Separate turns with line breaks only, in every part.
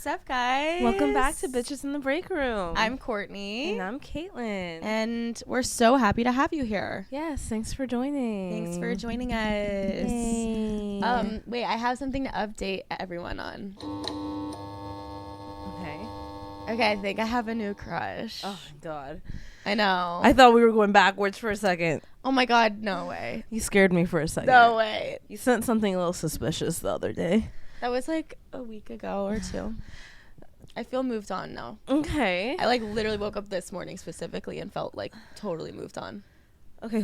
What's up, guys?
Welcome back to Bitches in the Breakroom.
I'm Courtney.
And I'm Caitlyn.
And we're so happy to have you here.
Yes, thanks for joining.
Thanks for joining us.
Yay.
Wait, I have something to update everyone on. Okay, I think I have a new crush.
Oh, my God.
I know.
I thought we were going backwards for a second.
Oh, my God, no way.
You scared me for a second.
No way.
You sent something a little suspicious the other day.
That was like a week ago or two. I feel moved on now.
Okay.
I literally woke up this morning specifically and felt totally moved on.
Okay,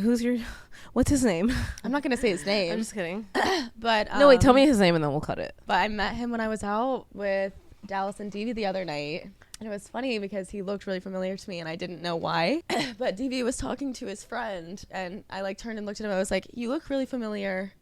what's his name?
I'm not going to say his name.
I'm just kidding.
But
no, wait, tell me his name and then we'll cut it.
But I met him when I was out with Dallas and DV the other night. And it was funny because he looked really familiar to me and I didn't know why. But DV was talking to his friend and I turned and looked at him. I was like, you look really familiar.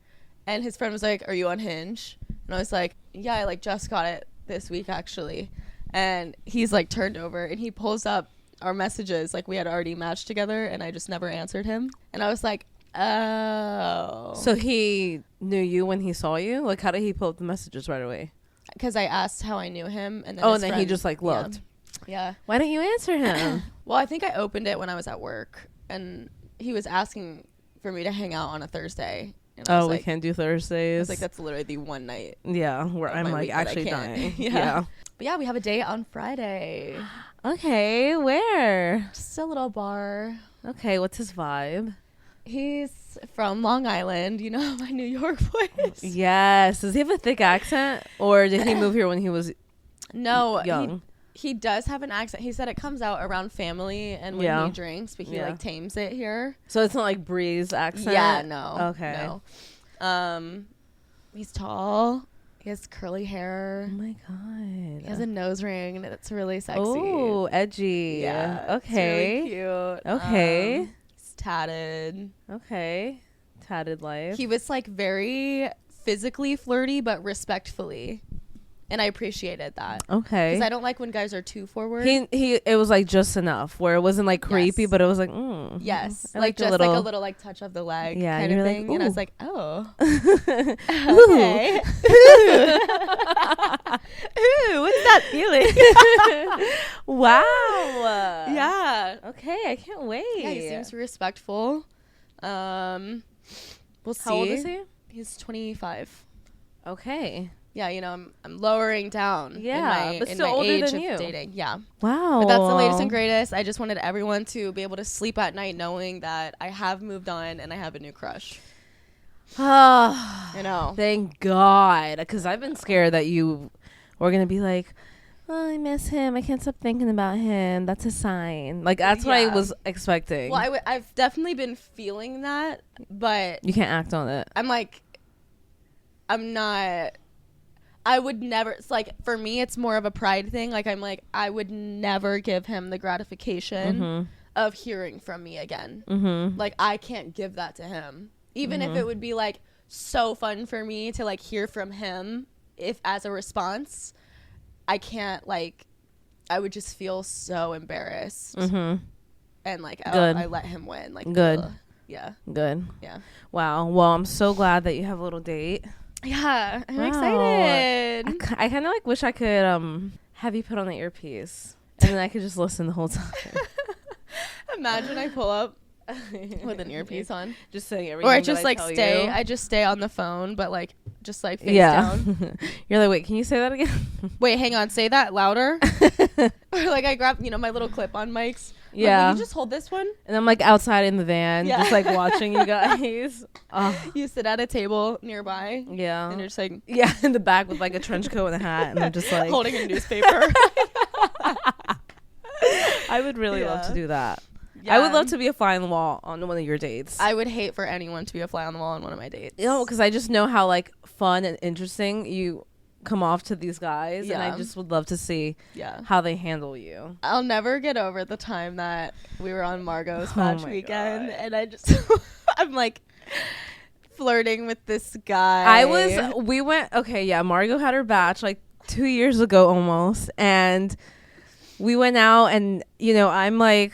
And his friend was like, are you on Hinge? And I was like, yeah, I just got it this week actually. And he's turned over and he pulls up our messages we had already matched together and I just never answered him. And I was like, oh.
So he knew you when he saw you? How did he pull up the messages right away?
Because I asked how I knew him. And then
and then he just looked.
Yeah.
Why didn't you answer him?
Well, I think I opened it when I was at work and he was asking for me to hang out on a Thursday. And I was
we can't do Thursdays.
I was that's literally the one night.
Yeah, where I'm actually dying.
Yeah. But yeah, we have a date on Friday.
Okay, where?
Just a little bar.
Okay, what's his vibe?
He's from Long Island, my New York place.
Yes. Does he have a thick accent? Or did he move here when he was young?
He does have an accent. He said it comes out around family and when he drinks, but he tames it here.
So it's not like Bree's accent?
Yeah, no.
Okay.
No. He's tall. He has curly hair.
Oh my God.
He has a nose ring and it's really sexy.
Oh, edgy.
Yeah.
Okay.
It's really cute.
Okay.
He's tatted.
Okay. Tatted life.
He was very physically flirty, but respectfully. And I appreciated that.
Okay.
Because I don't like when guys are too forward.
It was just enough where it wasn't creepy, but it was
yes.
I
just a little touch of the leg kind of thing. And I was like, oh. Okay. Ooh, what's that feeling?
Wow.
Yeah.
Okay, I can't wait.
Yeah, he seems respectful. We'll see.
How old is he?
He's 25.
Okay.
Yeah, I'm lowering down.
Yeah, but
in
still
my
older
age
than
of
you.
dating. Yeah.
Wow.
But that's the latest and greatest. I just wanted everyone to be able to sleep at night knowing that I have moved on and I have a new crush.
Oh, thank God. Because I've been scared that you were going to be like, oh, I miss him. I can't stop thinking about him. That's a sign. That's what I was expecting.
Well, I've definitely been feeling that, but
you can't act on it.
I'm not... I would never... It's for me, it's more of a pride thing. I would never give him the gratification of hearing from me again. Mm-hmm. I can't give that to him. Even if it would be, so fun for me to, hear from him if as a response... I can't, I would just feel so embarrassed. Mm-hmm. And, I let him win.
Good.
Yeah.
Good.
Yeah.
Wow. Well, I'm so glad that you have a little date.
Yeah. I'm excited.
I kind of, wish I could have you put on the earpiece. And then I could just listen the whole time.
Imagine I pull up with an earpiece on.
Just saying everything.
Or I just, stay. You. I just stay on the phone, but, just face down.
You're like, wait, can you say that again?
Wait, hang on, say that louder. Or I grab my little clip-on mics.
Yeah.
Will you just hold this one?
And I'm outside in the van, just watching you guys.
You sit at a table nearby.
Yeah.
And you're just
in the back with a trench coat and a hat, and I'm just
holding a newspaper.
I would really love to do that.
Yeah.
I would love to be a fly on the wall on one of your dates.
I would hate for anyone to be a fly on the wall on one of my dates.
Because I just know how fun and interesting you come off to these guys, and I just would love to see how they handle you.
I'll never get over the time that we were on Margot's match weekend, God. And I just I'm flirting with this guy.
Margot had her batch 2 years ago almost, and we went out, and I'm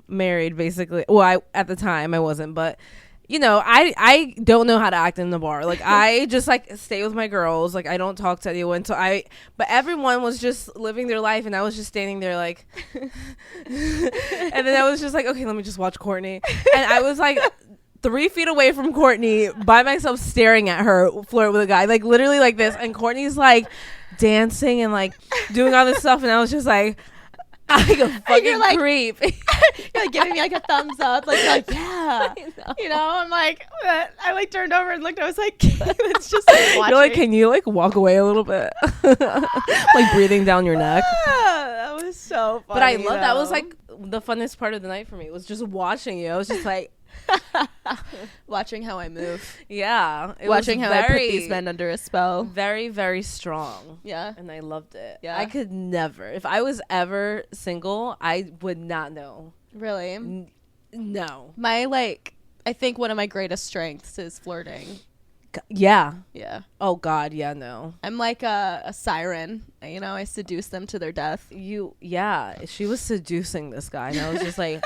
married basically. Well, at the time I wasn't, but you know, I don't know how to act in the bar. Like, I just, like, stay with my girls. Like, I don't talk to anyone. But everyone was just living their life, and I was just standing there, like, and then I was just like, okay, let me just watch Courtney. And I was, like, 3 feet away from Courtney by myself staring at her flirt with a guy, like, literally like this. And Courtney's, like, dancing and, like, doing all this stuff. And I was just like a fucking
like,
creep.
You're like giving me like a thumbs up, like yeah, you know. I'm like, I like turned over and looked. I was like, it's just like watching.
You're like, can you like walk away a little bit, like breathing down your neck?
That was so funny.
But I love that. Was like the funnest part of the night for me. Was just watching you. I was just like.
Watching how I move.
Yeah.
Watching how I put these men under a spell.
Very, very strong.
Yeah.
And I loved it.
Yeah.
I could never. If I was ever single, I would not know.
Really?
No.
I think one of my greatest strengths is flirting.
Yeah.
Yeah.
Oh, God. Yeah, no.
I'm like a siren. You know, I seduce them to their death.
Yeah. She was seducing this guy. And I was just like...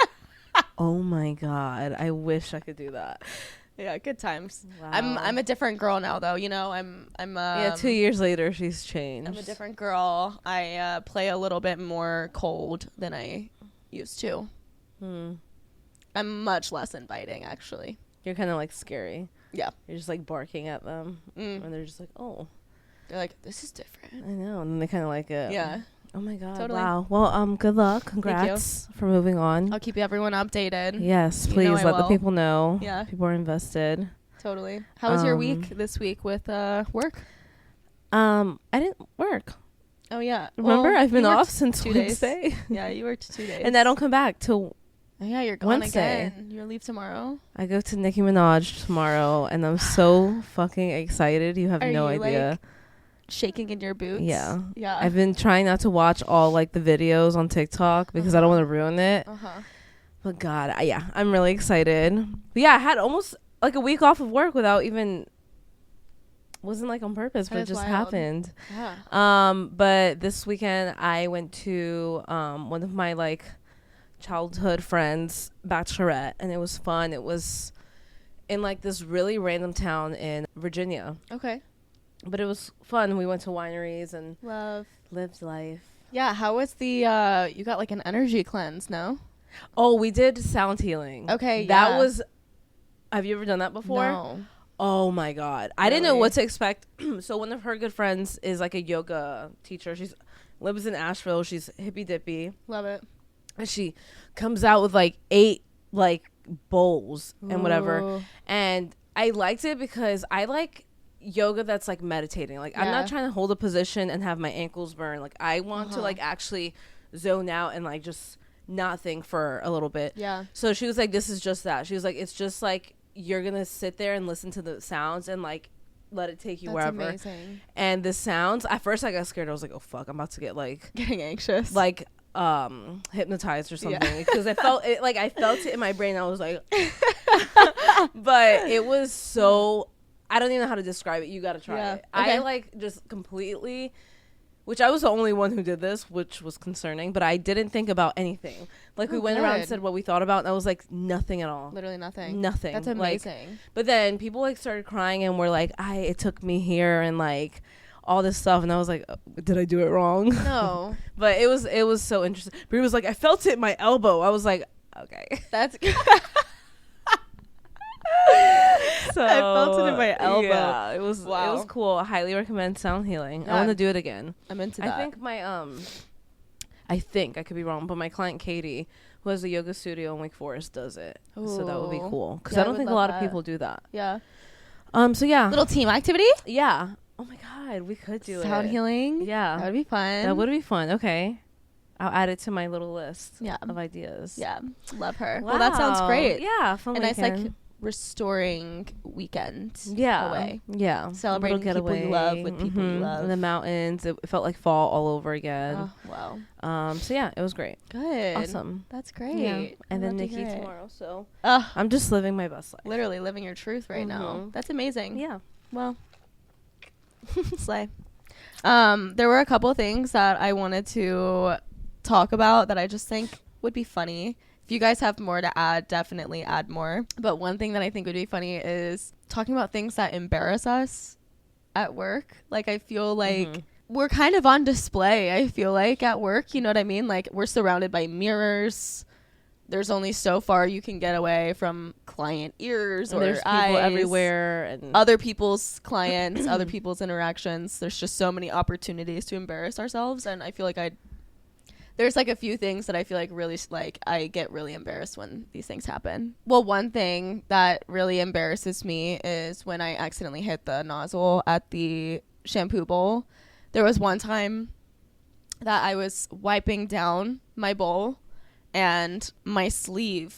Oh my God, I wish I could do that.
Yeah, good times.
Wow.
I'm a different girl now though, you know. I'm
2 years later she's changed.
I'm a different girl. I play a little bit more cold than I used to. I'm much less inviting actually.
You're kind of like scary.
Yeah.
You're just like barking at them and they're just like, oh.
They're like, this is different.
I know. And then they kind of like it.
Yeah.
Oh my God.
Totally.
Wow. Well, good luck. Congrats for moving on.
I'll keep everyone updated.
Yes, please let the people know.
Yeah.
People are invested.
Totally. How was your week this week with work?
I didn't work.
Oh yeah.
Remember,
well,
I've been off since
2
Wednesday.
days. Yeah, you worked 2 days.
And I don't come back till
oh, yeah, you're gone
Wednesday.
again. You'll leave tomorrow.
I go to Nicki Minaj tomorrow, and I'm so fucking excited. You have no idea.
Like, shaking in your boots?
Yeah.
Yeah.
I've been trying not to watch all like the videos on TikTok because I don't want to ruin it. But God, I'm really excited. But yeah, I had almost like a week off of work without even wasn't like on purpose, but it just happened.
Yeah.
But this weekend I went to one of my like childhood friends' bachelorette, and it was fun. It was in like this really random town in Virginia.
Okay.
But it was fun. We went to wineries and lived life.
Yeah. How was the you got like an energy cleanse, no?
Oh, we did sound healing.
Okay.
That was, have you ever done that before?
No.
Oh my God. I didn't know what to expect. So one of her good friends is like a yoga teacher. She's lives in Asheville. She's hippy dippy.
Love it.
And she comes out with like 8 like bowls and whatever.
Ooh.
And I liked it because I like yoga that's like meditating. Like I'm not trying to hold a position and have my ankles burn. Like I want to like actually zone out and like just not think for a little bit.
Yeah.
So she was like, this is just that. She was like, it's just like you're gonna sit there and listen to the sounds and like let it take you wherever.
Amazing.
And the sounds, at first I got scared. I was like, oh fuck, I'm about to get like
getting anxious,
like hypnotized or something, because I felt it in my brain. I was like but it was so, I don't even know how to describe it. You gotta try it. Okay. I like just completely, which I was the only one who did this, which was concerning, but I didn't think about anything. Like we went around and said what we thought about, and I was like, nothing at all.
Literally nothing.
Nothing.
That's amazing.
Like, but then people like started crying and were like, it took me here and like all this stuff, and I was like, did I do it wrong?
No.
But it was so interesting. But he was like, I felt it in my elbow. I was like, okay.
That's
so
I felt it in my elbow.
Yeah, it was cool. I highly recommend sound healing.
Yeah.
I want to do it again.
I'm into that.
I think my I think I could be wrong, but my client Katie, who has a yoga studio in Wake Forest, does it. Ooh. So that would be cool, because I don't think a lot of people do that.
Yeah.
So yeah.
Little team activity.
Yeah. Oh my God, we could do
sound healing.
Yeah,
that would be fun.
That would be fun. Okay, I'll add it to my little list.
Yeah.
Of ideas.
Yeah, love her.
Wow.
Well, that sounds great.
Yeah, fun.
A nice
weekend.
like restoring weekend.
Yeah.
Away.
Yeah.
Celebrating people you love with people you love.
In the mountains. It felt like fall all over again.
Oh, wow.
So yeah, it was great.
Good.
Awesome.
That's great.
Yeah. And then Nikki tomorrow. So
I'm
I'm just living my best life.
Literally living your truth right now. That's amazing.
Yeah.
Well, slay. There were a couple things that I wanted to talk about that I just think would be funny If you guys have more to add, definitely add more. But one thing that I think would be funny is talking about things that embarrass us at work. Like, I feel like we're kind of on display, I feel like, at work. You know what I mean? Like, we're surrounded by mirrors. There's only so far you can get away from client ears or
there's
eyes.
people everywhere. And
Other people's clients, other people's interactions. There's just so many opportunities to embarrass ourselves. And I feel like there's like a few things that I feel like really like I get really embarrassed when these things happen. Well, one thing that really embarrasses me is when I accidentally hit the nozzle at the shampoo bowl. There was one time that I was wiping down my bowl and my sleeve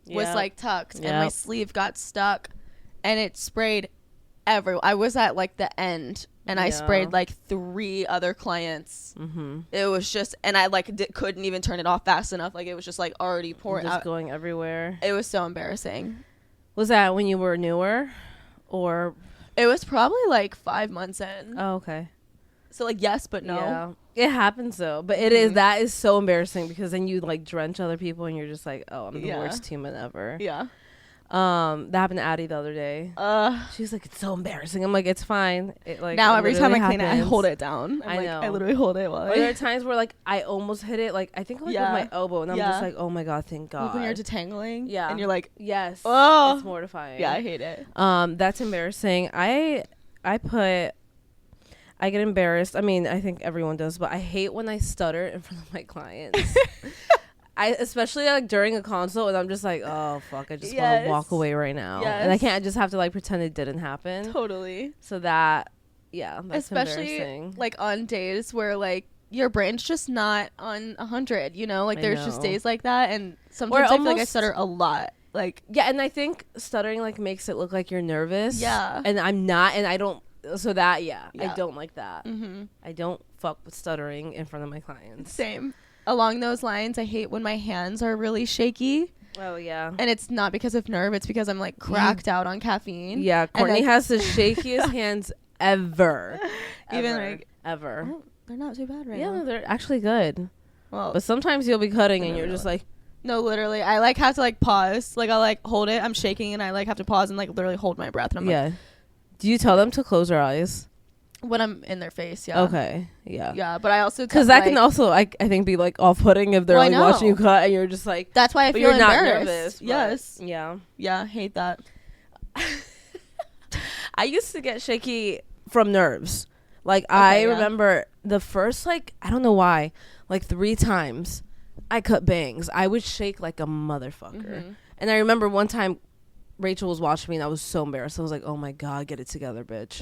was like tucked and my sleeve got stuck and it sprayed everywhere. I was at like the end and I sprayed like 3 other clients. It was just, and I like couldn't even turn it off fast enough. Like, it was just like already pouring out,
going everywhere.
It was so embarrassing.
Was that when you were newer, or
it was probably like 5 months in?
Oh, okay.
So like yes, but no.
Yeah, it happens though. But it is, that is so embarrassing because then you like drench other people and you're just like, oh, I'm the worst human ever.
Yeah.
That happened to Addie the other day. She was like, it's so embarrassing. I'm like, it's fine. It like
now every time I
happens.
clean it, I hold it down. I know. I literally hold it while
there are times where like I almost hit it, like I think like with my elbow, and I'm just like, oh my god, thank God.
Like when you're detangling, and you're like,
yes,
oh,
it's mortifying.
Yeah, I hate it.
That's embarrassing. I get embarrassed. I mean, I think everyone does, but I hate when I stutter in front of my clients. Especially like during a consult, and I'm just like, oh fuck, I just want to walk away right now, and I can't. I just have to like pretend it didn't happen.
Totally.
So that's
especially like on days where like your brain's just not on 100. You know, like there's just days like that, and sometimes I feel like I stutter a lot. Like
and I think stuttering like makes it look like you're nervous.
Yeah,
and I'm not, and I don't. So that I don't like that. I don't fuck with stuttering in front of my clients.
Same. Along those lines, I hate when my hands are really shaky.
Oh, yeah.
And it's not because of nerve. It's because I'm, like, cracked out on caffeine.
Yeah, Courtney has the shakiest hands ever.
Even, like...
Ever.
Oh, they're not too bad now.
Yeah, they're actually good.
Well,
but sometimes you'll be cutting and you're just like...
No, literally. I, like, have to, like, pause. Like, I'll, like, hold it. I'm shaking, and I, like, have to pause and, like, literally hold my breath. And I'm like...
Do you tell them to close their eyes?
When I'm in their face, yeah.
Okay, yeah.
Yeah, but I also...
Because that can also, I think, be, like, off-putting if they're, like, watching you cut and you're just, like...
That's why I feel embarrassed.
Not nervous.
Yes.
Yeah.
Yeah, hate that.
I used to get shaky from nerves. Like, I remember the first, like, I don't know why, like, 3 times I cut bangs. I would shake like a motherfucker. And I remember one time Rachel was watching me and I was so embarrassed. I was like, oh, my God, get it together, bitch.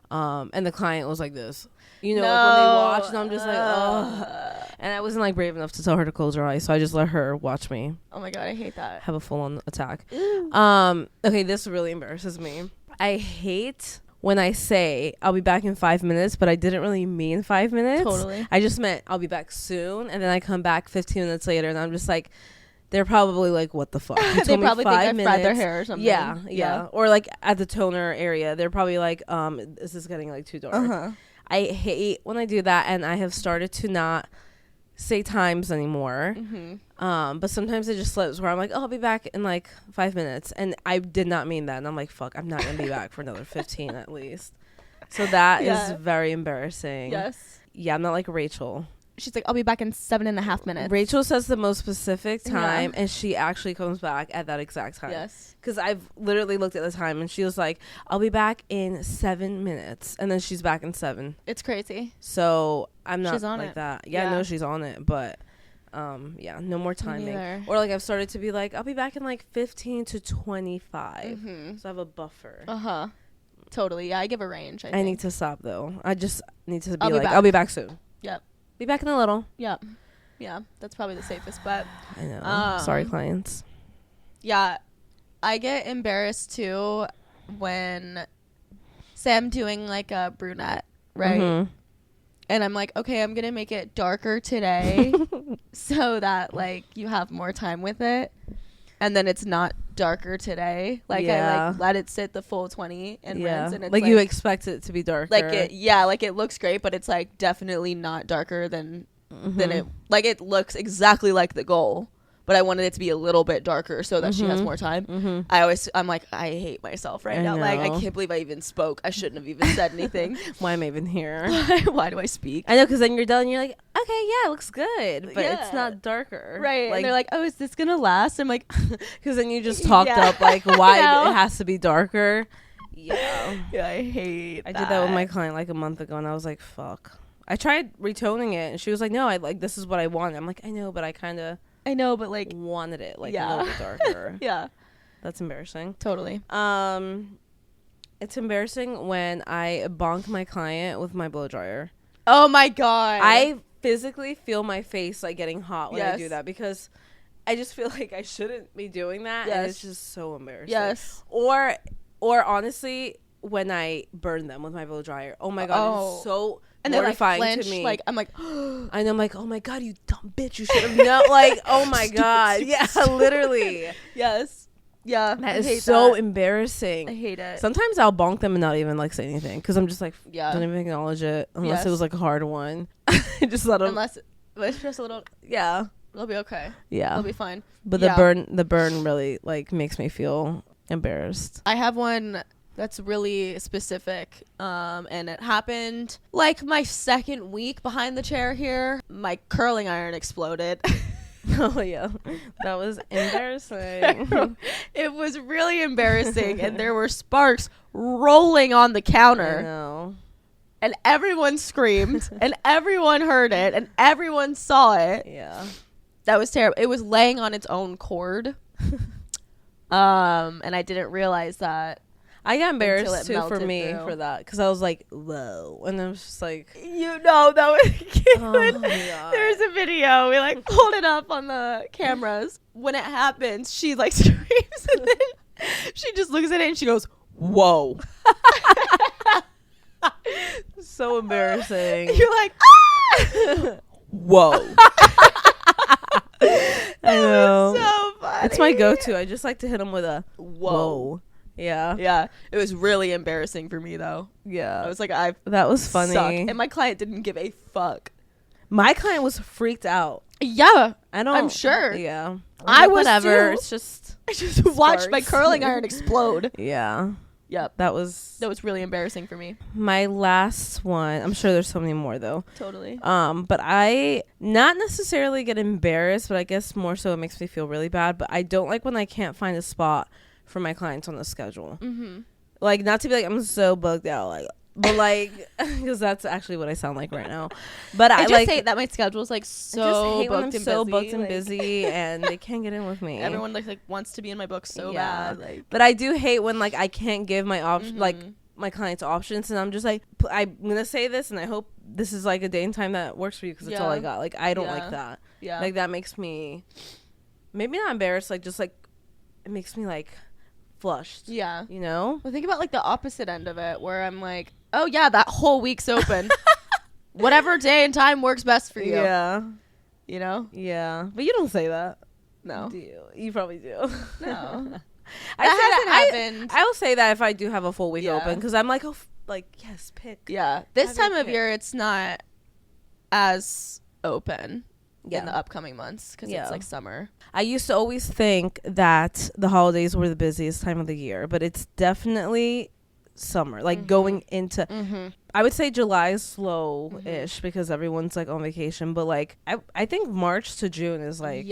And the client was like this, like when they watch, and I'm just like, oh. And I wasn't like brave enough to tell her to close her eyes, so I just let her watch me.
Oh my God, I hate that.
Have a full-on attack. Okay, this really embarrasses me. I hate when I say I'll be back in 5 minutes, but I didn't really mean 5 minutes.
Totally.
I just meant I'll be back soon, and then I come back 15 minutes later, and I'm just like, they're probably like, what the fuck?
They probably think I fried their hair or something.
Yeah. Or like at the toner area, they're probably like, is this getting like too dark? I hate when I do that, and I have started to not say times anymore. But sometimes it just slips where I'm like, oh, I'll be back in like 5 minutes. And I did not mean that. And I'm like, fuck, I'm not going to be back for another 15 at least. So that is very embarrassing.
Yes.
Yeah, I'm not like Rachel.
She's like, I'll be back in 7.5 minutes.
Rachel says the most specific time, and she actually comes back at that exact time.
Yes.
Because I've literally looked at the time, and she was like, I'll be back in 7 minutes. And then she's back in 7.
It's crazy.
So I'm not
she's on
like
it.
that. Yeah, no, she's on it. But, no more timing. Or like I've started to be like, I'll be back in like 15 to 25. So I have a buffer.
Totally. Yeah, I give a range. I
need to stop, though. I just need to be like, I'll be back soon.
Yep.
Be back in a little.
Yep. Yeah, that's probably the safest bet.
I know. Sorry, clients.
Yeah, I get embarrassed too when, say I'm doing like a brunette, right? And I'm like, okay, I'm going to make it darker today so that like you have more time with it. And then it's not darker today. Like I like let it sit the full 20 and rinse, and it's
like you expect it to be darker.
Like it looks great, but it's like definitely not darker than it, like it looks exactly like the goal, but I wanted it to be a little bit darker so that she has more time. I'm like, I hate myself right now. Like, I can't believe I even spoke. I shouldn't have even said anything.
Why am I even here?
Why do I speak?
I know, because then you're done and you're like, okay, yeah, it looks good, but it's not darker.
Right.
Like,
and they're like, oh, is this going to last? I'm like,
because then you just talked up like why it has to be darker. Yeah.
Yeah, I hate
I did that with my client like a month ago and I was like, fuck. I tried retoning it and she was like, no, I like, this is what I want. I'm like, I know, but I know, but like wanted it like a little bit darker.
Yeah.
That's embarrassing.
Totally.
It's embarrassing when I bonk my client with my blow dryer.
Oh my God.
I physically feel my face like getting hot when I do that because I just feel like I shouldn't be doing that and it's just so embarrassing.
Yes.
Or honestly, when I burn them with my blow dryer. Oh my God, it's so
and
mortifying
like,
to me.
Like, I'm like,
and I'm like, oh my God, you dumb bitch, you should have known. Like, oh my God. Yeah, literally.
Yes. Yeah.
That is so embarrassing.
I hate it.
Sometimes I'll bonk them and not even like say anything because I'm just like, don't even acknowledge it unless it was like a hard one. Just let them.
Unless it's just a little.
Yeah.
It'll be okay.
Yeah.
It'll be fine.
But the burn really like makes me feel embarrassed.
I have one that's really specific, and it happened like my second week behind the chair here. My curling iron exploded.
Oh yeah, that was embarrassing.
It was really embarrassing, and there were sparks rolling on the counter.
I know.
And everyone screamed, and everyone heard it, and everyone saw it.
Yeah,
that was terrible. It was laying on its own cord, and I didn't realize that.
I got embarrassed too for me for that because I was like, whoa, and I was just like,
that was Caitlyn.
Oh my God.
There's a video. We like hold it up on the cameras. When it happens, she like screams, and then she just looks at it and she goes, "Whoa!"
So embarrassing.
You're like, ah! Whoa.
I know.
So funny.
It's my go-to. I just like to hit them with a whoa. Yeah.
It was really embarrassing for me though.
Yeah.
I was like,
that was funny.
Suck. And my client didn't give a fuck.
My client was freaked out.
Yeah. I'm sure.
Yeah.
I was
whatever.
Too.
It's just
I just watched my curling iron explode.
Yeah.
Yep.
That was
really embarrassing for me.
My last one. I'm sure there's so many more though.
Totally.
But I not necessarily get embarrassed, but I guess more so it makes me feel really bad. But I don't like when I can't find a spot for my clients on the schedule. Mm-hmm. Like, not to be like, I'm so bugged out, like, but like, because that's actually what I sound like right now. But I just like, hate
that my schedule's like so
I just hate
booked
when I'm
and
so
busy,
booked and busy and they can't get in with me.
Everyone like wants to be in my book so bad. Like,
but I do hate when like I can't give my option like my clients options, and I'm just like, I'm gonna say this, and I hope this is like a day and time that works for you because that's all I got. Like, I don't like that. Yeah, like that makes me maybe not embarrassed, like just like it makes me like flushed. Yeah, you know.
Well, think about like the opposite end of it, where I'm like, oh yeah, that whole week's open. Whatever day and time works best for you.
Yeah,
you know.
Yeah, but you don't say that.
No,
do you? You probably do.
No.
I will say that if I do have a full week open, because I'm like, yes, pick.
Yeah, this time of year it's not as open in the upcoming months because it's like summer.
I used to always think that the holidays were the busiest time of the year, but it's definitely summer, like going into I would say July is slow-ish because everyone's like on vacation, but like I think March to June is like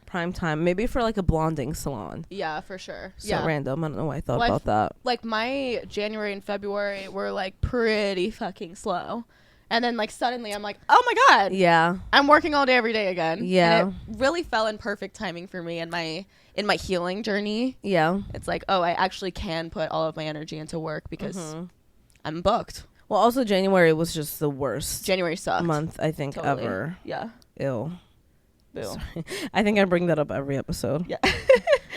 prime time, maybe for like a blonding salon.
Yeah, for sure.
So random. I don't know why I thought about that. Like
my January and February were like pretty fucking slow. And then like suddenly I'm like, oh my God.
Yeah.
I'm working all day every day again.
Yeah.
And it really fell in perfect timing for me in my healing journey.
Yeah.
It's like, oh, I actually can put all of my energy into work because I'm booked.
Well, also January was just the worst.
January sucked.
Month, I think, ever.
Yeah.
Ew. Sorry. I think I bring that up every episode.
Yeah.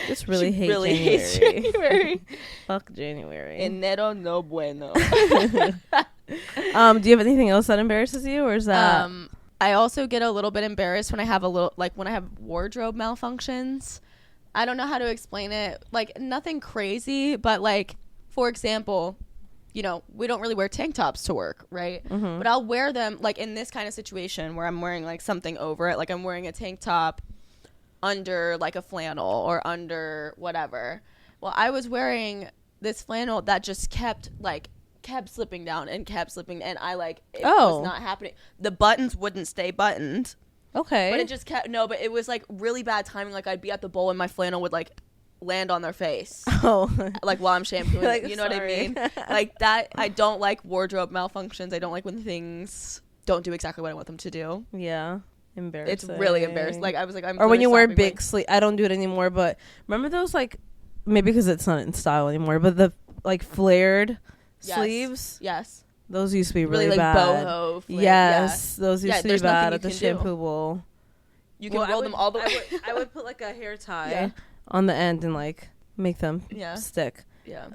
Just really hate January.
Hates January.
Fuck January.
Enero no bueno.
Do you have anything else that embarrasses you, or is that?
I also get a little bit embarrassed when I have when I have wardrobe malfunctions. I don't know how to explain it. Like nothing crazy, but like for example, you know, we don't really wear tank tops to work, right? But I'll wear them like in this kind of situation where I'm wearing like something over it, like I'm wearing a tank top under like a flannel or under whatever. Well, I was wearing this flannel that just kept slipping down and kept slipping, and I it was not happening. The buttons wouldn't stay buttoned.
Okay.
But it just kept but it was like really bad timing. Like I'd be at the bowl and my flannel would like land on their face.
Oh.
Like while I'm shampooing.
Like,
you know what I mean? Like that. I don't like wardrobe malfunctions. I don't like when things don't do exactly what I want them to do.
Yeah. Embarrassing.
It's really embarrassing. Like I was like, I'm.
Or when you wear big sleeve. I don't do it anymore, but remember those like, maybe because it's not in style anymore, but the like flared sleeves.
Yes.
Those used to be really
like
bad.
Boho flared.
Yes, those used to be bad at the
do.
shampoo bowl.
You can roll them all the way.
I would put like a hair tie on the end and like make them stick.
Yeah.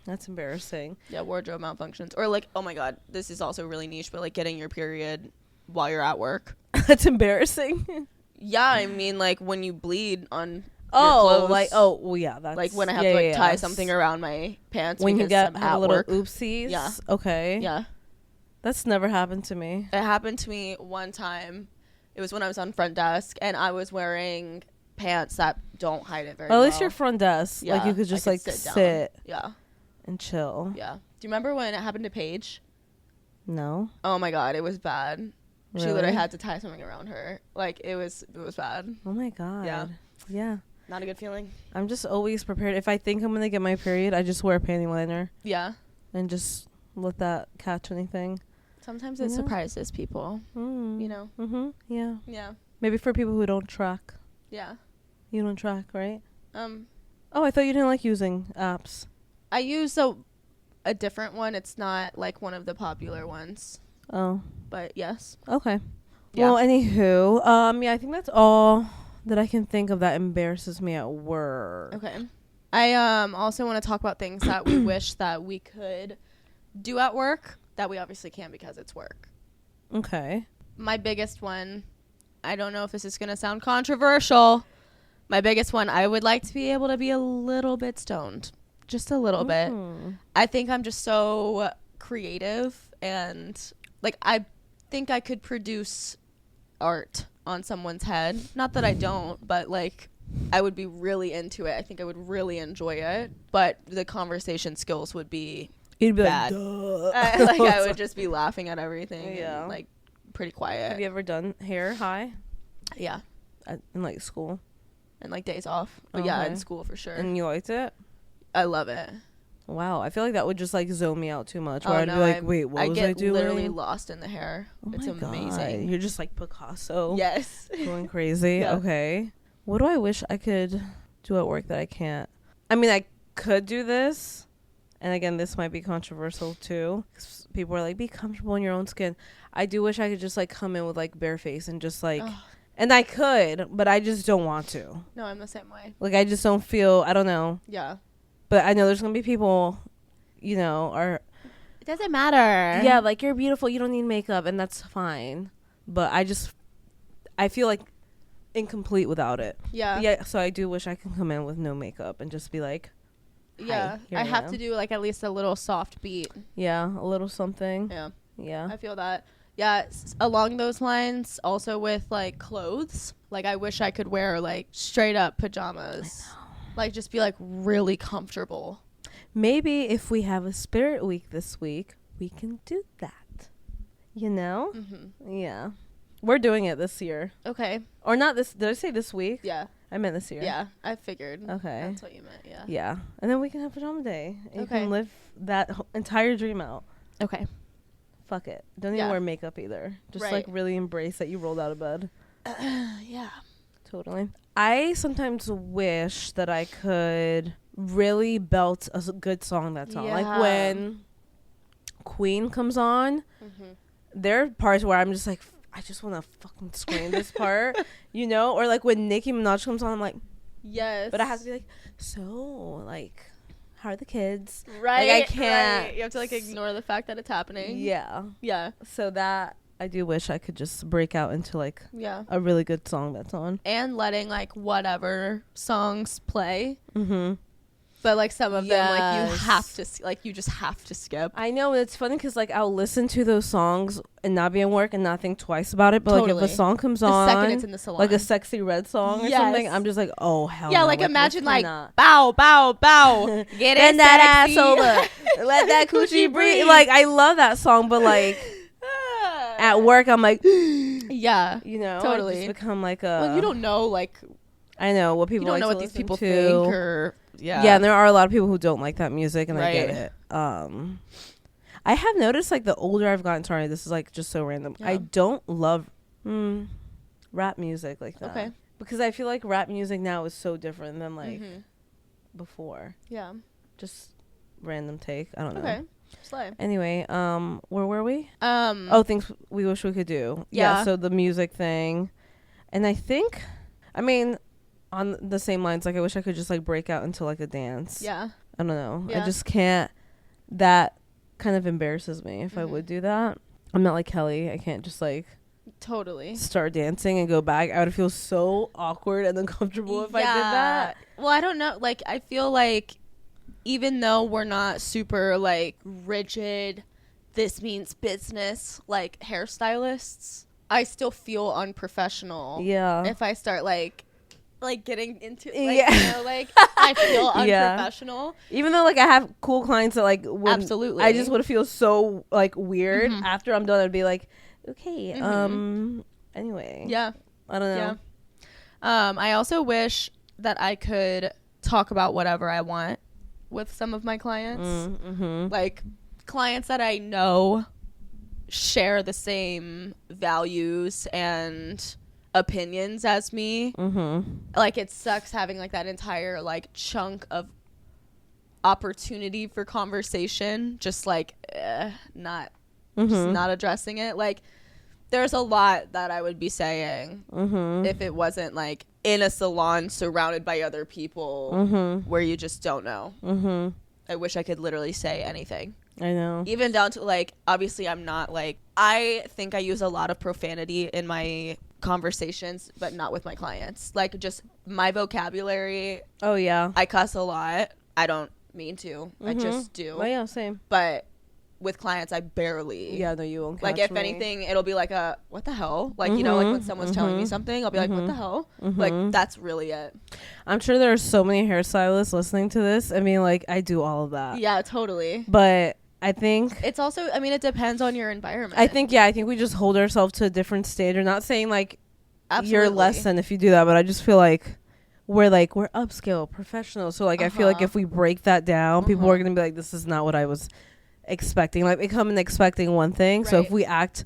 That's embarrassing.
Yeah, wardrobe malfunctions. Or like, oh my God, this is also really niche, but like getting your period while you're at work.
That's embarrassing.
Yeah, I mean like when you bleed on
well, yeah, that's
like when I have to tie something around my pants
when you have little
work.
Oopsies.
Yeah.
Okay.
Yeah.
That's never happened to me.
It happened to me one time. It was when I was on front desk and I was wearing pants that don't hide it very well.
At least your front desk.
Yeah,
like you could just
like
sit
yeah,
and chill.
Yeah. Do you remember when it happened to Paige?
No.
Oh my God, it was bad.
Really?
She literally had to tie something around her. Like it was bad.
Oh my God.
Yeah.
Yeah.
Not a good feeling.
I'm just always prepared. If I think I'm gonna get my period, I just wear a panty liner.
Yeah.
And just let that catch anything.
Sometimes it surprises people. You know.
Yeah.
Yeah.
Maybe for people who don't track.
Yeah.
You don't track, right?
Oh,
I thought you didn't like using apps.
I use a different one. It's not like one of the popular ones.
Oh.
But yes.
Okay.
Yeah.
Well, anywho, I think that's all that I can think of that embarrasses me at work.
Okay. I also want to talk about things that we wish that we could do at work that we obviously can't because it's work.
Okay.
My biggest one, I don't know if this is going to sound controversial. My biggest one, I would like to be able to be a little bit stoned. Just a little bit. I think I'm just so creative and like I think I could produce art on someone's head. Not that I don't, but like I would be really into it. I think I would really enjoy it, but the conversation skills would be
You'd be
bad.
Like,
I would just be laughing at everything.
Yeah.
And, like pretty quiet.
Have you ever done hair high?
Yeah.
In like school?
And like days off. But yeah, in school for sure.
And you liked it?
I love it.
Wow, I feel like that would just like zone me out too much. Where I'd be like, wait, what was I doing?
I get literally lost in the hair.
Oh
it's
my
amazing.
God. You're just like Picasso.
Yes.
Going crazy.
Yeah.
Okay. What do I wish I could do at work that I can't? I mean, I could do this. And again, this might be controversial too. People are like, be comfortable in your own skin. I do wish I could just like come in with like bare face and just like, and I could, but I just don't want to.
No, I'm the same way.
Like, I just don't feel, I don't know.
Yeah.
But I know there's going to be people, you know,
it doesn't matter.
Yeah, like, you're beautiful. You don't need makeup, and that's fine. But I feel like incomplete without it.
Yeah.
Yeah. So I do wish I could come in with no makeup and just be like,
yeah, I have to do like at least a little soft beat.
Yeah, a little something.
Yeah.
Yeah.
I feel that. Yeah, along those lines, also with like clothes, like I wish I could wear like straight up pajamas. Like just be like really comfortable.
Maybe if we have a spirit week this week, we can do that. You know? Mm-hmm. Yeah. We're doing it this year.
Okay.
Or not this. Did I say this week?
Yeah.
I meant this year.
Yeah, I figured.
Okay.
That's what you meant, yeah.
Yeah. And then we can have pajama day. And
okay.
You can live that entire dream out.
Okay.
Fuck it. Don't even wear makeup either. Just like really embrace that you rolled out of bed.
Yeah.
Totally. I sometimes wish that I could really belt a good song that's on. Like when Queen comes on, there are parts where I'm just like, I just want to fucking scream this part, you know? Or like when Nicki Minaj comes on, I'm like,
yes.
But I have to be like, so like, how are the kids?
Right.
Like I can't.
Right. You have to like ignore the fact that it's happening.
Yeah.
Yeah.
So that I do wish I could just break out into like a really good song that's on.
And letting like whatever songs play. But like some of them, like you
Yes.
have to, like you just have to skip.
I know, and it's funny because like I'll listen to those songs and not be in work and not think twice about it. But like if
Totally.
a song comes
The
on,
second it's in the salon,
like a Sexy Red song or
Yes.
something, I'm just like, oh hell
yeah,
no.
like imagine like
cannot.
bow, bow, bow, get it,
Bend that
sexy.
ass over, let that coochie breathe. Like I love that song, but like at work I'm like,
yeah,
you know,
totally.
I just become like a.
Well, you don't know, like
I know what people
you don't
like
know
to
what these
listen
people
to.
think, or
Yeah, and there are a lot of people who don't like that music, and I get
Right.
it. I have noticed like the older I've gotten, sorry, this is like just so random.
Yeah.
I don't love rap music like that.
Okay.
Because I feel like rap music now is so different than like
Mhm.
before.
Yeah.
Just random take. I don't know.
Okay. Slay.
Anyway, where were we?
Oh,
Oh, things we wish we could do.
Yeah.
So the music thing, and I think, I mean, on the same lines, like I wish I could just like break out into like a dance.
yeah.
I don't know. I
Yeah.
just can't. That kind of embarrasses me if I
Mhm.
would do that. I'm not like Kelly. I can't just like
Totally.
start dancing and go back. I would feel so awkward and uncomfortable if I did that.
Well, I don't know. Like, I feel like even though we're not super like rigid, this means business, like hairstylists, I still feel unprofessional.
Yeah.
If I start like getting into like,
Yeah.
you know, like I feel
Yeah.
unprofessional.
Even though like I have cool clients that like would,
Absolutely.
I just would feel so like weird
Mhm.
after I'm done. I'd be like, okay,
Mhm.
anyway.
Yeah.
I don't know.
Yeah. I also wish that I could talk about whatever I want with some of my clients.
Mm-hmm.
Like clients that I know share the same values and opinions as me.
Mm-hmm.
Like it sucks having like that entire like chunk of opportunity for conversation just like not just
Mm-hmm.
not addressing it. Like there's a lot that I would be saying
Mm-hmm.
if it wasn't like in a salon surrounded by other people
Mm-hmm.
where you just don't know.
Mm-hmm.
I wish I could literally say anything.
I know.
Even down to like, obviously I'm not like, I think I use a lot of profanity in my conversations, but not with my clients. Like just my vocabulary,
Oh yeah.
I cuss a lot. I don't mean to. I just do.
Oh yeah, same.
But with clients, I barely.
Yeah, no, you won't.
Like
catch
if
me.
anything, it'll be like a what the hell? Like you know, like when someone's telling me something, I'll be like, what the hell? Like that's really it.
I'm sure there are so many hairstylists listening to this. I mean, like I do all of that.
Yeah, totally.
But I think
It's also, I mean, it depends on your environment.
I think we just hold ourselves to a different standard. Not saying like
Absolutely.
you're less than if you do that, but I just feel like we're upscale professionals. So like I feel like
Uh-huh.
if we break that down, people are gonna be like, this is not what I was expecting. Like they come in expecting one thing. So if
Right.
we act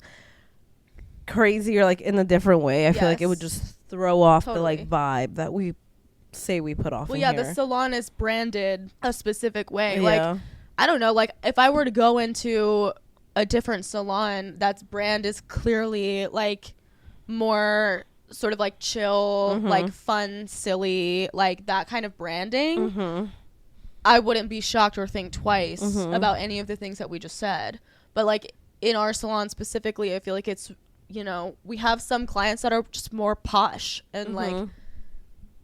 crazy or like in a different way, I feel like it would
Yes.
just throw off the
Totally.
like vibe that we say we put off.
Well,
in
yeah,
here.
the salon is branded a specific way.
Yeah.
Like, I don't know, like if I were to go into a different salon, that's brand is clearly like more sort of like chill, like fun, silly, like that kind of branding. I wouldn't be shocked or think twice about any of the things that we just said. But like in our salon specifically, I feel like it's, you know, we have some clients that are just more posh and like,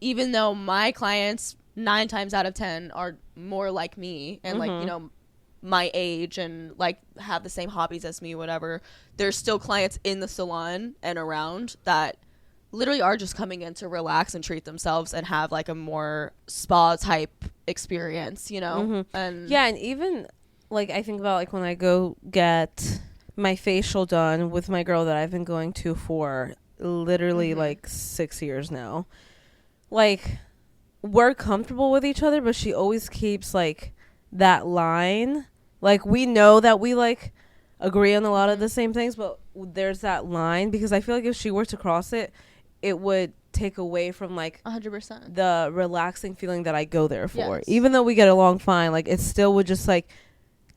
even though my clients 9 times out of 10 are more like me and like, you know, my age and like have the same hobbies as me, whatever, there's still clients in the salon and around that literally are just coming in to relax and treat themselves and have like a more spa type experience, you know? And
yeah, and even like I think about like when I go get my facial done with my girl that I've been going to for literally like 6 years now. Like we're comfortable with each other, but she always keeps like that line. Like we know that we like agree on a lot of the same things, but there's that line because I feel like if she were to cross it, it would take away from like
100%.
the relaxing feeling that I go there for.
Yes.
Even though we get along fine, like it still would just like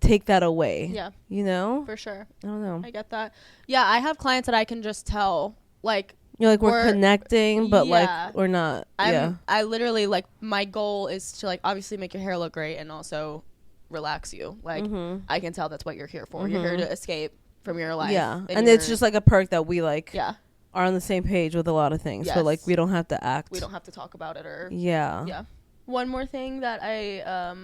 take that away.
Yeah,
You know?
for sure.
I don't know.
I get that. Yeah, I have clients that I can just tell, like,
You're like we're
Or-
connecting, but
yeah.
like we're not.
I literally, like, my goal is to, like, obviously make your hair look great and also relax you. Like, I can tell that's what you're here for. You're here to escape from your life.
Yeah. And it's just like a perk that we like
yeah,
are on the same page with a lot of things.
Yes.
But like we don't have to act.
we don't have to talk about it or,
Yeah.
yeah. One more thing that I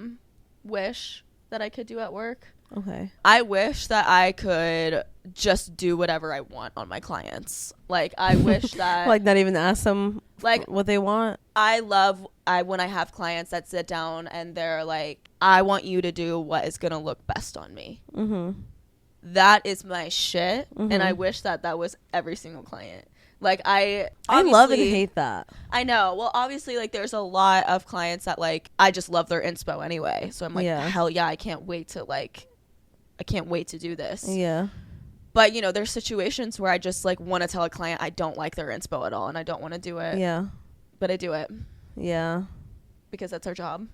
wish that I could do at work.
Okay.
I wish that I could just do whatever I want on my clients. Like, I wish that...
Like, not even ask them
like
what they want?
I love when I have clients that sit down and they're like, I want you to do what is going to look best on me. Mm-hmm. That is my shit. Mm-hmm. And I wish that was every single client. Like, I
love and hate that.
I know. Well, obviously, like, there's a lot of clients that, like, I just love their inspo anyway. So I'm like, hell yeah, I can't wait to do this.
Yeah.
But, you know, there's situations where I just, like, want to tell a client I don't like their inspo at all and I don't want to do it.
Yeah.
But I do it.
Yeah.
Because that's our job.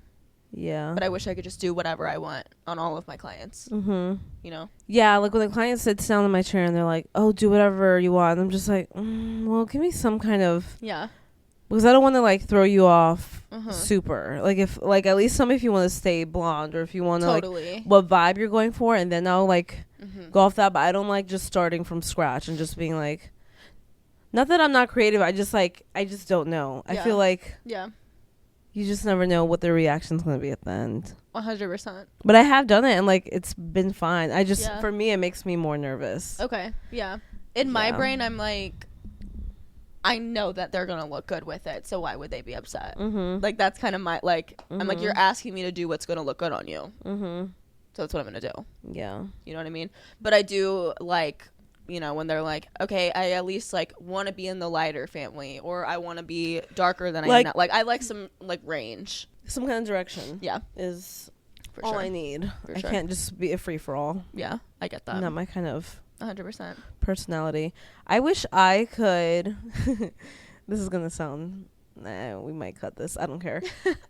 Yeah.
But I wish I could just do whatever I want on all of my clients. Mm-hmm. You know?
Yeah, like when the client sits down in my chair and they're like, oh, do whatever you want. And I'm just like, well, give me some kind of...
Yeah.
Because I don't want to, like, throw you off super. Like, if, like, at least if you want to stay blonde or if you want to, like, what vibe you're going for. And then I'll, like, go off that. But I don't like just starting from scratch and just being like... Not that I'm not creative. I just don't know. Yeah. I feel like...
Yeah.
You just never know what the reaction's going to be at the end.
100%.
But I have done it, and, like, it's been fine. For me, it makes me more nervous.
Okay, yeah. In my brain, I'm like, I know that they're going to look good with it, so why would they be upset? Mm-hmm. Like, that's kind of my, like, I'm like, you're asking me to do what's going to look good on you. Mm-hmm. So that's what I'm going to do.
Yeah.
You know what I mean? But I do, like... You know, when they're like, okay, I at least, like, want to be in the lighter family, or I want to be darker than I am now. Like, I like some, like, range.
Some kind of direction.
Yeah.
Is all I need. I can't just be a free-for-all.
Yeah, I get that.
Not my kind of
100%
personality. I wish I could... This is going to sound... Nah, we might cut this. I don't care.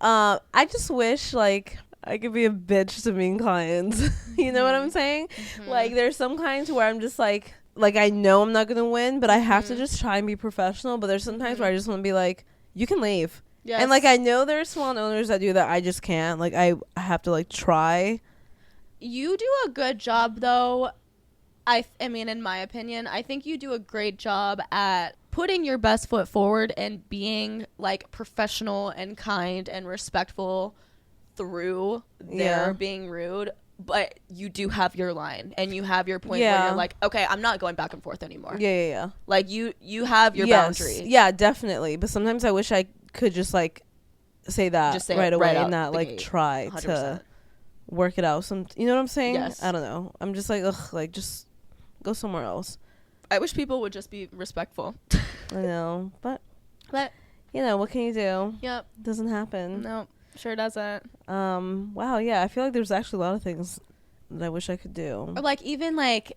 I just wish, like... I could be a bitch to mean clients. You know what I'm saying? Mm-hmm. Like, there's some clients where I'm just like I know I'm not gonna win, but I have to just try and be professional. But there's sometimes where I just want to be like, you can leave. Yes. And, like, I know there's salon owners that do that. I just can't. Like, I have to, like, try.
You do a good job, though. I mean, in my opinion, I think you do a great job at putting your best foot forward and being, like, professional and kind and respectful through their being rude. But you do have your line and you have your point where you're like, okay, I'm not going back and forth anymore.
Yeah.
Like, you have your boundary.
Yeah, definitely. But sometimes I wish I could just, like, say that just right away and not, like, gate. Try 100%. To work it out. You know what I'm saying?
Yes.
I don't know. I'm just like, ugh, like, just go somewhere else.
I wish people would just be respectful.
I know. But, you know, what can you do?
Yep.
Doesn't happen.
No. Sure doesn't.
Wow, yeah, I feel like there's actually a lot of things that I wish I could do.
Or, like, even, like,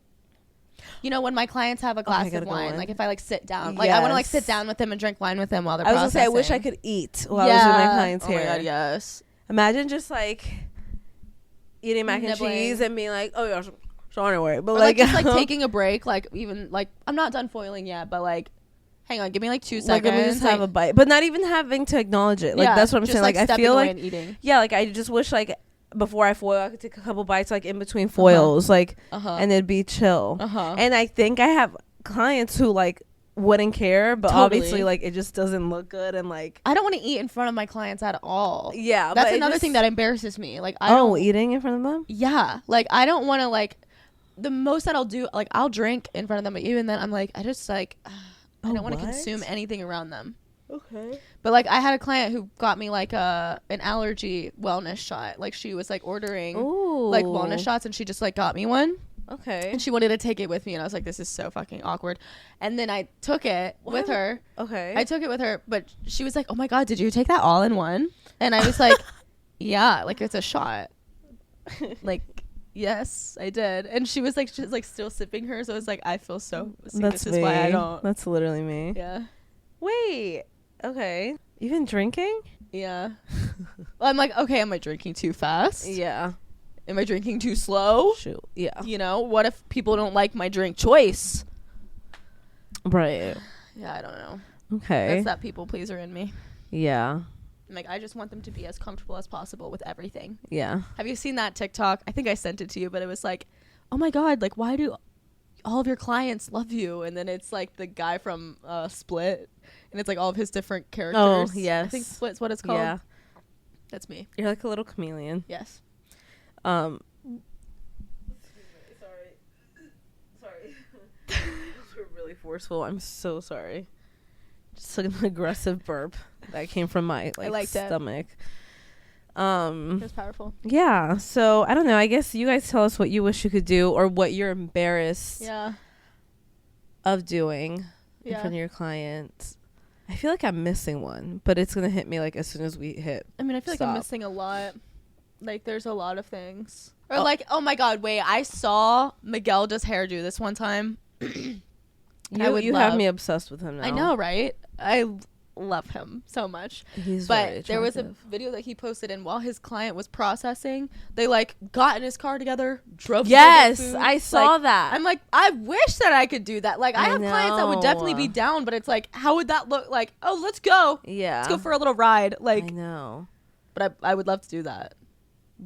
you know, when my clients have a glass of wine, like, if I, like, sit down, like, I want to, like, sit down with them and drink wine with them while they're processing. I was gonna say, I wish
I could eat while I was with my clients here.
Oh my God, yes.
Imagine just, like, eating mac and cheese and being like, oh yeah, so anyway, but,
or, like, just, like, taking a break, like, even, like, I'm not done foiling yet, but, like, hang on, give me like 2 seconds.
Like, let me just have a bite, but not even having to acknowledge it. Like, that's what I'm saying. Like, I feel like like I just wish, like, before I foil, I could take a couple bites, like, in between foils, like, and it'd be chill. And I think I have clients who, like, wouldn't care, but obviously, like, it just doesn't look good, and, like,
I don't want to eat in front of my clients at all.
Yeah,
that's another thing that embarrasses me. Like, I don't
eating in front of them.
Yeah, like, I don't want to, like, the most that I'll do, like, I'll drink in front of them, but even then, I'm like, I just, like. I don't want to consume anything around them.
Okay.
But, like, I had a client who got me, like, an allergy wellness shot. Like, she was, like, ordering, like, wellness shots, and she just, like, got me one.
Okay.
And she wanted to take it with me, and I was like, this is so fucking awkward. And then I took it with her.
Okay.
I took it with her, but she was like, oh, my God, did you take that all in one? And I was like, yeah, like, it's a shot. Like... Yes, I did. And she was like, still sipping hers. So I was like, I feel so sick.
That's
this is why I don't.
That's literally me.
Yeah.
Wait. Okay. You've been drinking?
Yeah. Well, I'm like, okay, am I drinking too fast?
Yeah.
Am I drinking too slow?
Shoot. Yeah.
You know, what if people don't like my drink choice?
Right.
Yeah, I don't know.
Okay.
That's that people pleaser in me.
Yeah.
Like, I just want them to be as comfortable as possible with everything.
Yeah.
Have you seen that TikTok? I think I sent it to you, but it was like, oh my God, like, why do all of your clients love you? And then it's like the guy from Split, and it's like all of his different characters.
Oh, yes.
I think Split's what it's called.
Yeah.
That's me.
You're like a little chameleon.
Yes.
Sorry. Those were really forceful. I'm so sorry. Just like an aggressive burp that came from my stomach.
It was powerful.
Yeah. So I don't know. I guess you guys tell us what you wish you could do or what you're embarrassed of doing in front of your clients. I feel like I'm missing one, but it's gonna hit me like as soon as we hit.
I mean, I feel like I'm missing a lot. Like, there's a lot of things. Or like, oh my God, wait! I saw Miguel does hairdo this one time.
You have me obsessed with him now.
I know, right? I love him so much.
He's very attractive.
There was a video that he posted, and while his client was processing, they like got in his car together, drove.
Yes,
to get food.
I saw that.
I'm like, I wish that I could do that. Like, I have clients that would definitely be down, but it's like, how would that look? Like, oh, let's go.
Yeah,
let's go for a little ride. Like,
I know,
but I would love to do that.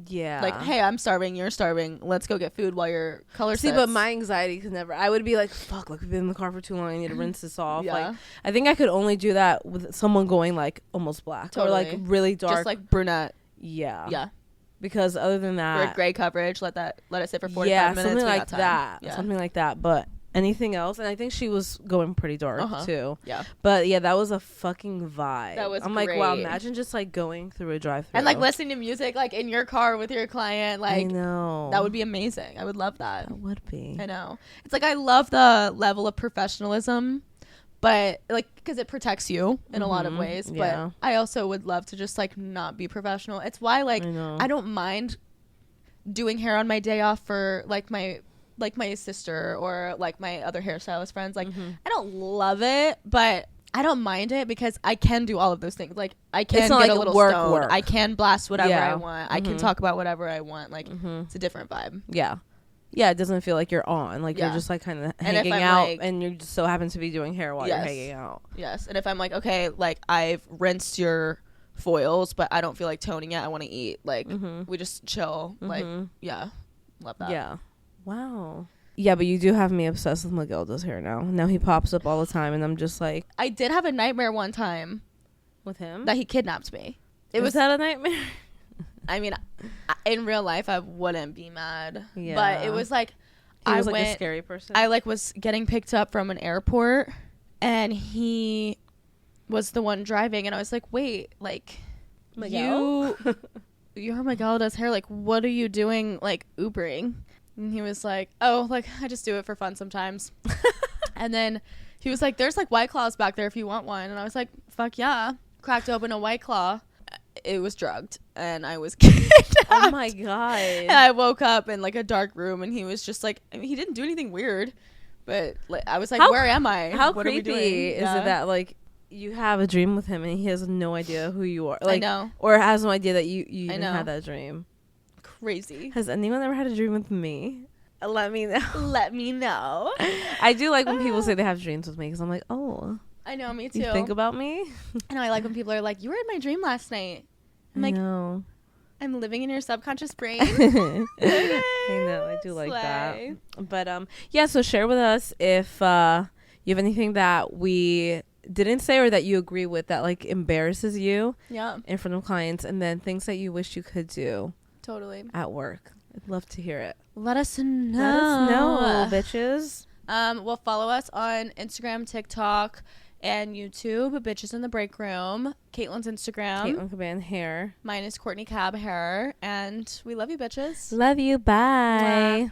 Yeah.
Like, hey, I'm starving, you're starving. Let's go get food while your color sets.
But my anxiety could never. I would be like, fuck, like we've been in the car for too long. I need to rinse this off.
Yeah.
Like, I think I could only do that with someone going like almost black.
Totally.
Or like really dark.
Just like brunette.
Yeah.
Yeah.
Because other than that.
Or gray coverage. Let it sit for 45 minutes.
Something like that.
Yeah.
Something like that. But anything else, and I think she was going pretty dark too.
Yeah.
But yeah, that was a fucking vibe.
That was
I'm
great.
like, wow, imagine just like going through a drive-thru.
And like listening to music like in your car with your client. Like,
I know.
That would be amazing. I would love that.
That would be.
I know. It's like, I love the level of professionalism, but like, because it protects you in a lot of ways.
Yeah.
But I also would love to just like not be professional. It's why like I don't mind doing hair on my day off for like my sister or like my other hairstylist friends. Like, I don't love it, but I don't mind it because I can do all of those things. Like, I can get a little stoned. I can blast whatever I want. I can talk about whatever I want. Like, it's a different vibe.
Yeah. Yeah, it doesn't feel like you're on. Like, you're just like kind of hanging out, like, and you just so happen to be doing hair while you're hanging out.
Yes. And if I'm like, okay, like, I've rinsed your foils, but I don't feel like toning it. I want to eat. Like, we just chill. Like, yeah. Love that.
Yeah. Wow. Yeah, but you do have me obsessed with Miguel's hair now. Now he pops up all the time, and I'm just like...
I did have a nightmare one time.
With him?
That he kidnapped me.
Was that a nightmare?
I mean, in real life, I wouldn't be mad.
Yeah.
But it was like...
He was like a scary person?
I like was getting picked up from an airport, and he was the one driving, and I was like, wait, like...
Miguel?
You're Miguel does hair. Like, what are you doing, like, Ubering? And he was like, oh, like, I just do it for fun sometimes. And then he was like, there's like White Claws back there if you want one. And I was like, fuck yeah. Cracked open a White Claw. It was drugged and I was kidnapped.
Oh my God.
And I woke up in like a dark room and he was just like, I mean, he didn't do anything weird, but like, I was like, where am I?
How
what
creepy is it that like you have a dream with him and he has no idea who you are? Like,
I know.
Or has no idea that you even had that dream.
Crazy.
Has anyone ever had a dream with me? Let me know.
Let me know.
I do like when people say they have dreams with me because I'm like, oh.
I know, me too.
You think about me?
I know, I like when people are like, you were in my dream last night. I'm like,
no.
I'm living in your subconscious brain.
Okay. I know, I do like that. But yeah, so share with us if you have anything that we didn't say or that you agree with that like embarrasses you in front of clients, and then things that you wish you could do at work. I'd love to hear it.
Let us know.
Let us know, bitches.
Well, follow us on Instagram, TikTok, and YouTube, Bitches in the Breakroom. Caitlyn's Instagram.
Caitlyn Caban Hair.
Mine is Courtney Cab Hair. And we love you, bitches.
Love you. Bye.
Mwah.